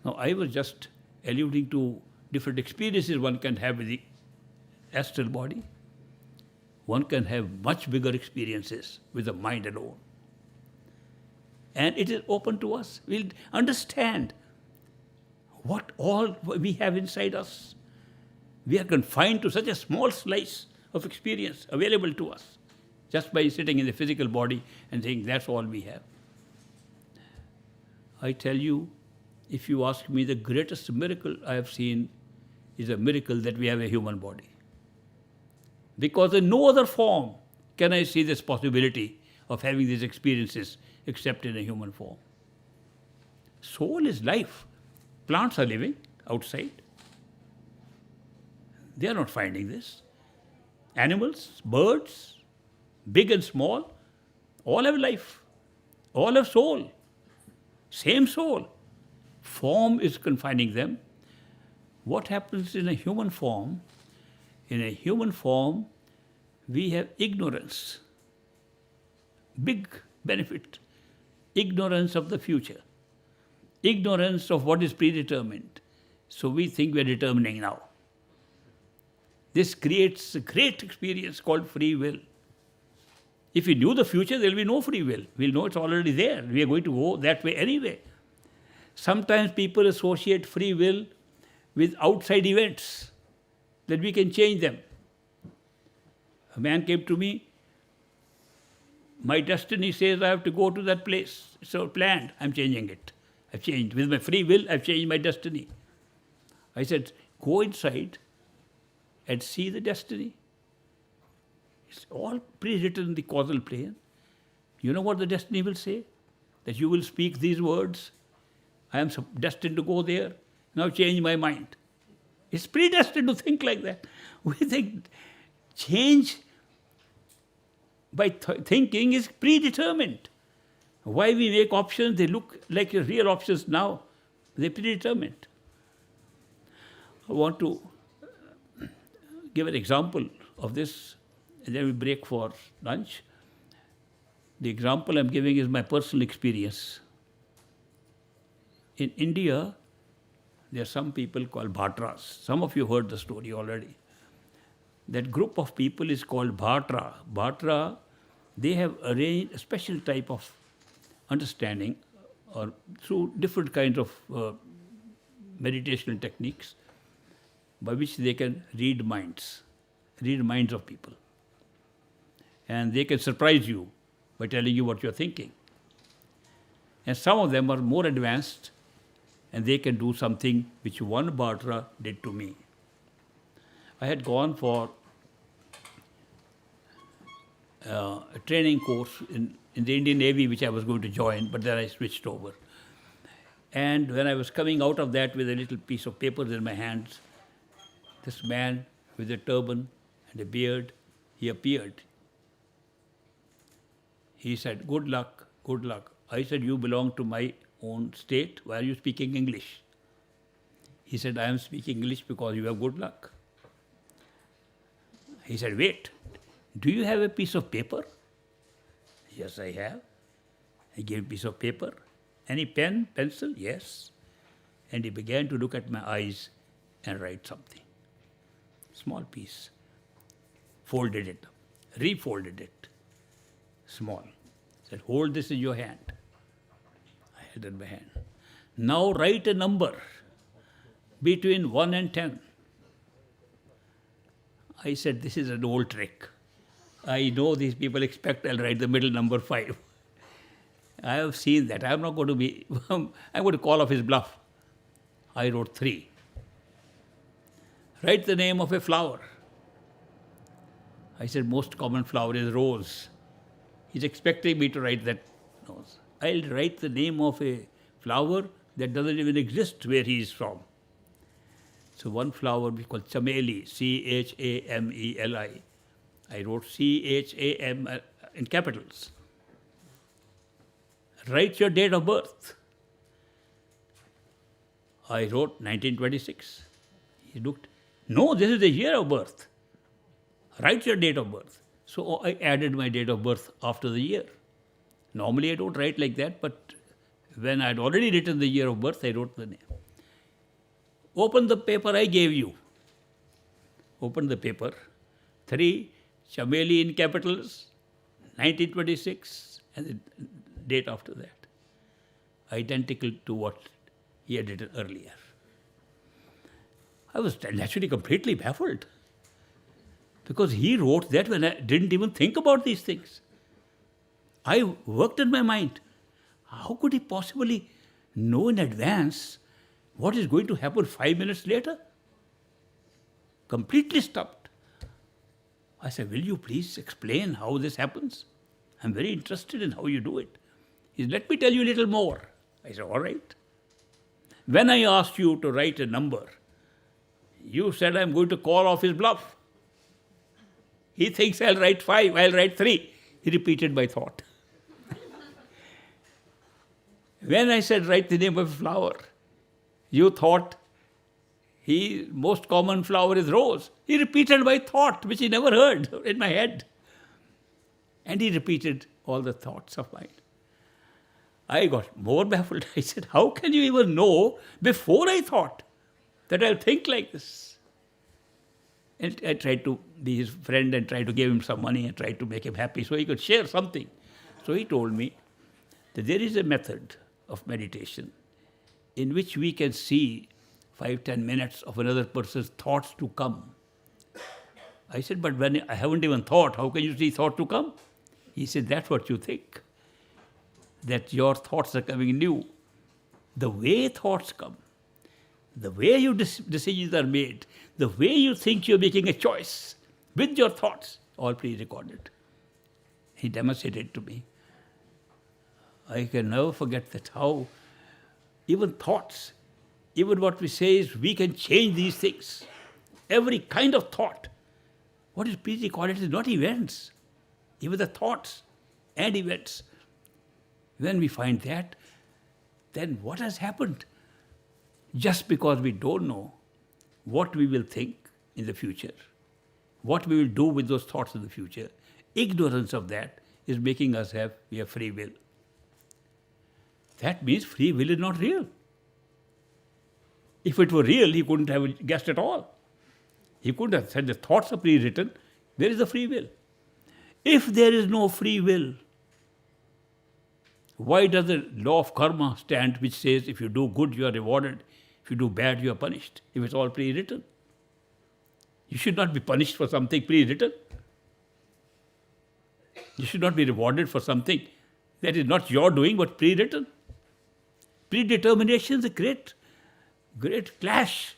Now, I was just alluding to different experiences one can have with the astral body. One can have much bigger experiences with the mind alone. And it is open to us. We'll understand what all we have inside us. We are confined to such a small slice of experience available to us just by sitting in the physical body and saying that's all we have. I tell you, if you ask me, the greatest miracle I have seen is a miracle that we have a human body. Because in no other form can I see this possibility of having these experiences except in a human form. Soul is life. Plants are living outside. They are not finding this. Animals, birds, big and small, all have life. All have soul. Same soul. Form is confining them. What happens in a human form? In a human form, we have ignorance. Big benefit. Ignorance of the future. Ignorance of what is predetermined. So we think we are determining now. This creates a great experience called free will. If we knew the future, there will be no free will. We'll know it's already there. We are going to go that way anyway. Sometimes people associate free will with outside events, that we can change them. A man came to me, my destiny says I have to go to that place. It's all planned. I'm changing it. I've changed. With my free will, I've changed my destiny. I said, go inside and see the destiny. It's all pre-written in the causal plane. You know what the destiny will say? That you will speak these words. I am destined to go there. Now change my mind. It's predestined to think like that. We think change by thinking is predetermined. Why we make options, they look like real options now. They're predetermined. I want to give an example of this, and then we break for lunch. The example I'm giving is my personal experience. In India, there are some people called Bhatras. Some of you heard the story already. That group of people is called Bhatra. Bhatra, they have arranged a special type of understanding or through different kinds of meditational techniques by which they can read minds of people. And they can surprise you by telling you what you're thinking. And some of them are more advanced and they can do something which one Bhatra did to me. I had gone for a training course in the Indian Navy, which I was going to join, but then I switched over. And when I was coming out of that with a little piece of paper in my hands, this man with a turban and a beard, he appeared. He said, good luck, good luck. I said, you belong to my own state. Why are you speaking English? He said, I am speaking English because you have good luck. He said, wait, do you have a piece of paper? Yes, I have. I gave a piece of paper. Any pen, pencil? Yes. And he began to look at my eyes and write something. Small piece. Folded it, refolded it. Small. Said, hold this in your hand. I held it in my hand. Now write a number between 1 and 10. I said, this is an old trick. I know these people expect I'll write the middle number 5. I have seen that. I'm not going to be, I'm going to call off his bluff. I wrote 3. Write the name of a flower. I said, most common flower is rose. He's expecting me to write that rose. I'll write the name of a flower that doesn't even exist where he is from. So one flower we call chameli, Chameli. I wrote Cham in capitals. Write your date of birth. I wrote 1926. He looked, no, this is the year of birth. Write your date of birth. So I added my date of birth after the year. Normally I don't write like that, but when I had already written the year of birth, I wrote the name. Open the paper I gave you. Open the paper. 3, Chameli in capitals, 1926, and the date after that. Identical to what he had written earlier. I was naturally completely baffled. Because he wrote that when I didn't even think about these things. I worked in my mind. How could he possibly know in advance what is going to happen 5 minutes later? Completely stumped. I said, will you please explain how this happens? I'm very interested in how you do it. He said, let me tell you a little more. I said, all right. When I asked you to write a number, you said I'm going to call off his bluff. He thinks I'll write 5, I'll write 3. He repeated my thought. When I said write the name of a flower, you thought most common flower is rose. He repeated my thought, which he never heard in my head. And he repeated all the thoughts of mine. I got more baffled. I said, how can you even know before I thought that I'll think like this? And I tried to be his friend and tried to give him some money and tried to make him happy so he could share something. So he told me that there is a method of meditation in which we can see 5-10 minutes of another person's thoughts to come. I said, but when I haven't even thought, how can you see thought to come? He said, that's what you think, that your thoughts are coming new. The way thoughts come, the way your decisions are made, the way you think you're making a choice with your thoughts, all pre-recorded. He demonstrated to me. I can never forget that how even thoughts, even what we say is we can change these things. Every kind of thought. What is pre-recorded is not events. Even the thoughts and events. When we find that, then what has happened? Just because we don't know what we will think in the future, what we will do with those thoughts in the future, ignorance of that is making us we have free will. That means free will is not real. If it were real, he couldn't have guessed at all. He couldn't have said the thoughts are pre-written. There is a free will. If there is no free will, why does the law of karma stand which says if you do good, you are rewarded, if you do bad, you are punished, if it's all pre-written? You should not be punished for something pre-written. You should not be rewarded for something that is not your doing but pre-written. Predetermination is a great clash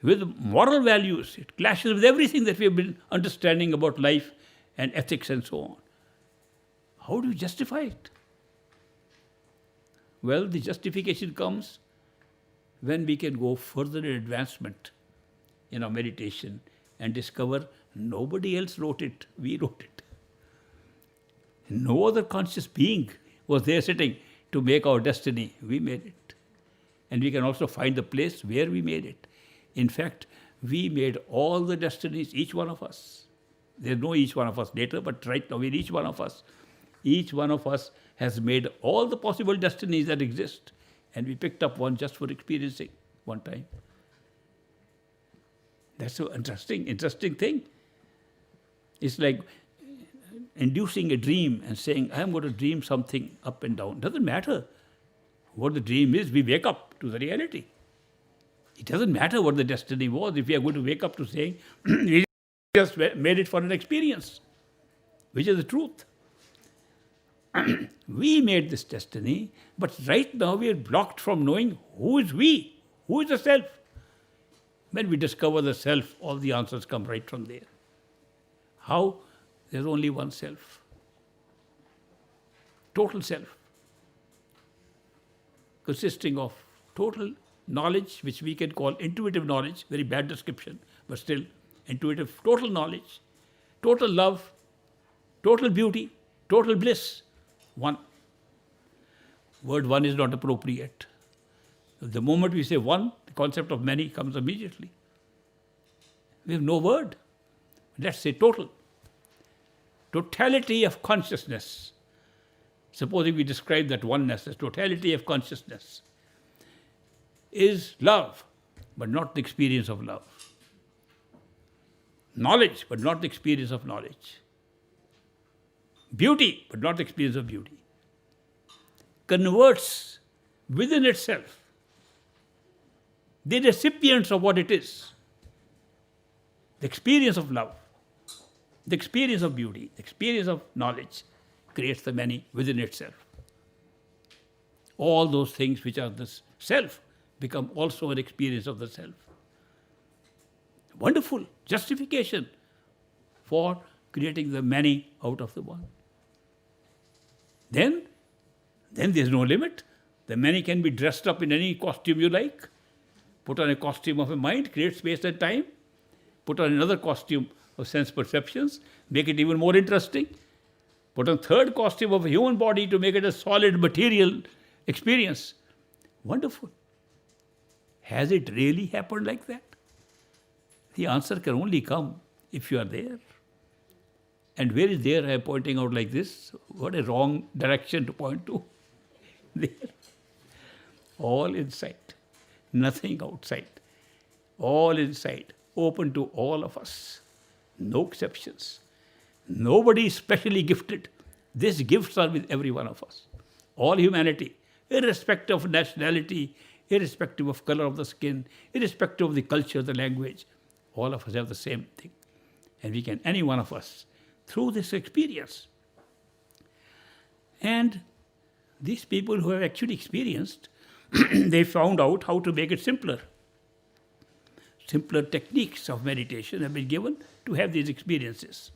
with moral values. It clashes with everything that we have been understanding about life and ethics and so on. How do you justify it? Well, the justification comes when we can go further in advancement in our meditation and discover nobody else wrote it, we wrote it. No other conscious being was there sitting to make our destiny, we made it. And we can also find the place where we made it. In fact, we made all the destinies, each one of us. There's no each one of us later, but right now we're each one of us. Each one of us has made all the possible destinies that exist. And we picked up one just for experiencing one time. That's an interesting thing. It's like inducing a dream and saying, I'm going to dream something up and down. Doesn't matter what the dream is, we wake up to the reality. It doesn't matter what the destiny was if we are going to wake up to saying, we just made it for an experience, which is the truth. We made this destiny, but right now we are blocked from knowing who is we, who is the self. When we discover the self, all the answers come right from there. How? There's only one self. Total self. Consisting of total knowledge, which we can call intuitive knowledge, very bad description, but still intuitive, total knowledge, total love, total beauty, total bliss. One. Word one is not appropriate. The moment we say one, the concept of many comes immediately. We have no word. Let's say total. Totality of consciousness. Supposing we describe that oneness as totality of consciousness, is love. but not the experience of love. Knowledge, but not the experience of knowledge. Beauty, but not the experience of beauty. Converts within itself the recipients of what it is. The experience of love, the experience of beauty, the experience of knowledge creates the many within itself. All those things which are the self become also an experience of the self. Wonderful justification for creating the many out of the one. Then there's no limit. The many can be dressed up in any costume you like. Put on a costume of a mind, create space and time. Put on another costume of sense perceptions, make it even more interesting. Put on a third costume of a human body to make it a solid material experience. Wonderful. Has it really happened like that? The answer can only come if you are there. And where is there? I am pointing out like this. What a wrong direction to point to. There. All inside. Nothing outside. All inside. Open to all of us. No exceptions. Nobody is specially gifted. These gifts are with every one of us. All humanity, irrespective of nationality, irrespective of color of the skin, irrespective of the culture, the language, all of us have the same thing. And we can, any one of us, through this experience. And these people who have actually experienced, they found out how to make it simpler. Simpler techniques of meditation have been given to have these experiences.